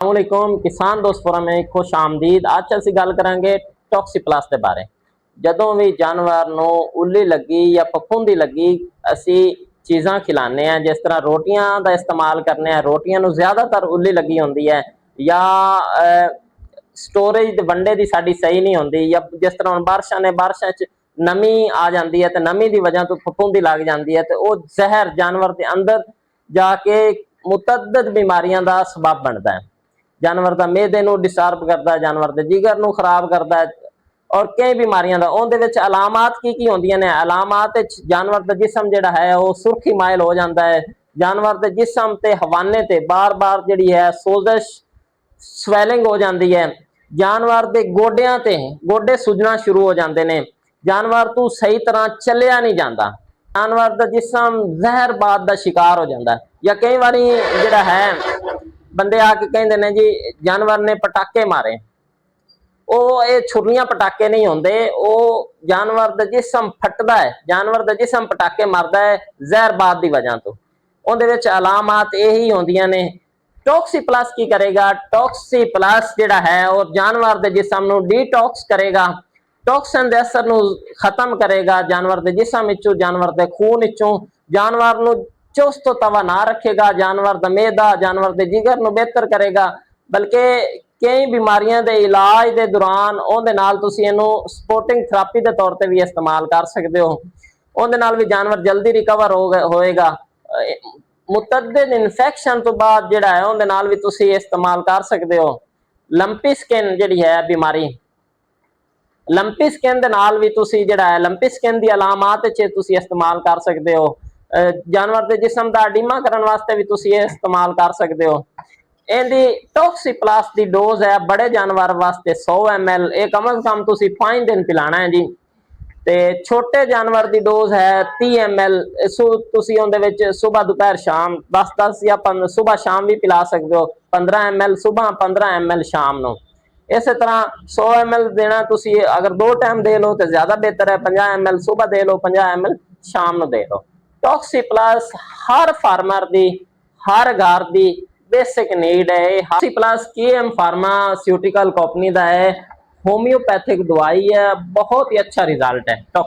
अस्सलामुअलैकुम किसान दोस्त फोरम में खुश आमदीद। आज ਅਸੀਂ ਗੱਲ ਕਰਾਂਗੇ ਟੌਕਸੀਪਲਸ ਦੇ ਬਾਰੇ। ਜਦੋਂ ਵੀ ਜਾਨਵਰ ਨੂੰ ਉੱਲੀ ਲੱਗੀ ਜਾਂ ਫਫੂੰਦੀ ਲੱਗੀ ਅਸੀਂ ਚੀਜ਼ਾਂ ਖਿਲਾਉਂਦੇ ਆ, ਜਿਸ ਤਰ੍ਹਾਂ ਰੋਟੀਆਂ ਦਾ ਇਸਤੇਮਾਲ ਕਰਨੇ ਆ। ਰੋਟੀਆਂ ਨੂੰ ਜ਼ਿਆਦਾਤਰ ਉੱਲੀ ਲੱਗੀ ਹੁੰਦੀ ਹੈ ਜਾਂ ਸਟੋਰੇਜ ਦੇ ਵੰਡੇ ਦੀ ਸਾਡੀ ਸਹੀ ਨਹੀਂ ਹੁੰਦੀ, ਜਾਂ ਜਿਸ ਤਰ੍ਹਾਂ ਹੁਣ ਬਾਰਿਸ਼ਾਂ 'ਚ ਨਮੀ ਆ ਜਾਂਦੀ ਹੈ ਤੇ ਨਮੀ ਦੀ ਵਜ੍ਹਾ ਤੋਂ ਫਫੂੰਦੀ ਲੱਗ ਜਾਂਦੀ ਹੈ ਤੇ ਉਹ ਜ਼ਹਿਰ ਜਾਨਵਰ ਦੇ ਅੰਦਰ ਜਾ ਕੇ ਮੁਤਅੱਦਦ ਬਿਮਾਰੀਆਂ ਦਾ ਸਬਬ ਬਣਦਾ ਹੈ। जानवर का मेदे ਨੂੰ डिस्टर्ब करता है, जानवर के जिगर ਨੂੰ खराब करता है और कई बीमारियां ਦਾ ਉਹਦੇ ਵਿੱਚ ਅਲਾਮਾਤ ਕੀ ਹੁੰਦੀਆਂ ਨੇ। ਅਲਾਮਾਤ ਵਿੱਚ जानवर ਦਾ जिसम ਜਿਹੜਾ ਹੈ ਉਹ ਸੁਰਖੀ ਮਾਇਲ ਹੋ ਜਾਂਦਾ ਹੈ। जानवर ਦੇ जिसम ਤੇ ਹਵਾਨੇ ਤੇ ਬਾਰ-ਬਾਰ ਜਿਹੜੀ ਹੈ ਸੋਜ਼ਸ਼ ਸਵੈਲਿੰਗ ਹੋ ਜਾਂਦੀ ਹੈ। जानवर ਦੇ ਗੋਡਿਆਂ ਤੇ ਗੋਡੇ ਸੁੱਜਣਾ ਸ਼ੁਰੂ ਹੋ ਜਾਂਦੇ ਨੇ। जानवर ਤੋਂ ਸਹੀ ਤਰ੍ਹਾਂ ਚੱਲਿਆ ਨਹੀਂ ਜਾਂਦਾ। जानवर ਦਾ जिसम ਜ਼ਹਿਰਬਾਦ ਦਾ शिकार हो जाता है। ਜਾਂ ਕਈ ਵਾਰੀ ਜਿਹੜਾ ਹੈ ਬੰਦੇ ਆ ਕੇ ਕਹਿੰਦੇ ਨੇ ਜੀ ਜਾਨਵਰ ਨੇ ਪਟਾਕੇ ਮਾਰੇ। ਉਹ ਇਹ ਛੁਰੀਆਂ ਪਟਾਕੇ ਨਹੀਂ ਹੁੰਦੇ, ਉਹ ਜਾਨਵਰ ਦਾ ਜਿਸਮ ਫਟਦਾ ਹੈ। ਜਾਨਵਰ ਦਾ ਜਿਸਮ ਪਟਾਕੇ ਮਾਰਦਾ ਹੈ ਜ਼ਹਿਰਬਾਦ ਦੀ ਵਜ੍ਹਾ ਤੋਂ। ਉਹਦੇ ਵਿੱਚ ਅਲਾਮਾਤ ਇਹੀ ਹੁੰਦੀਆਂ ਨੇ। ਟੌਕਸੀਪਲਸ ਕੀ ਕਰੇਗਾ? ਟੌਕਸੀਪਲਸ ਜਿਹੜਾ ਹੈ ਉਹ ਜਾਨਵਰ ਦੇ ਜਿਸਮ ਨੂੰ ਡੀਟੌਕਸ ਕਰੇਗਾ, ਟੌਕਸਿਨ ਦੇ ਅਸਰ ਨੂੰ ਖਤਮ ਕਰੇਗਾ ਜਾਨਵਰ ਦੇ ਜਿਸਮ ਵਿੱਚੋਂ, ਜਾਨਵਰ ਦੇ ਖੂਨ ਵਿੱਚੋਂ। ਜਾਨਵਰ ਨੂੰ चुस्त तवाना रखेगा, जानवर का मेदा जानवर के जिगर ਨੂੰ बेहतर करेगा। बल्कि कई बीमारियां के इलाज के दौरान ਉਹਦੇ ਨਾਲ ਤੁਸੀਂ ਇਹਨੂੰ ਸਪੋर्टिंग थेरेपी के तौर पर भी इस्तेमाल कर सकते हो। ਉਹਦੇ ਨਾਲ भी जानवर जल्दी रिकवर होएगा। मुतअद्दिद इन्फेक्शन तो बाद ਜਿਹੜਾ ਹੈ ਉਹਦੇ ਨਾਲ भी ਤੁਸੀਂ इस्तेमाल कर सकते हो। लंपी स्किन ਜਿਹੜੀ है बीमारी, लंपी स्किन ਦੇ ਨਾਲ भी ਤੁਸੀਂ ਜਿਹੜਾ है लंपी स्किन ਦੀ ਅਲਾਮਾਤ ਵਿੱਚ ਤੁਸੀਂ इस्तेमाल कर सकते हो। जानवर के जिसम का अडीमा करने वास्ते भी तुसी ये इस्तेमाल कर सकते हो। इहदी टॉक्सीप्लस की डोज है बड़े जानवर वास्ते 100 ml, ये कम से कम तुसी 5 दिन पिलाना है जी। ते छोटे जानवर की डोज है 30 ml, तुसी उहदे विच सुबह दोपहर शाम 10 या सुबह शाम भी पिला सकते हो। 15 ml सुबह, 15 ml शाम नूं। इस तरह 100 ml देना तुसी अगर 2 टाइम दे लो तो ज़्यादा बेहतर है। 50 ml सुबह दे लो, 50 ml शाम नूं दे लो। टॉक्सीप्लस हर फार्मर की, हर घर की बेसिक नीड है। टॉक्सीप्लस KM फार्मास्यूटिकल कंपनी का है, होम्योपैथिक दवाई है, बहुत ही अच्छा रिजल्ट है।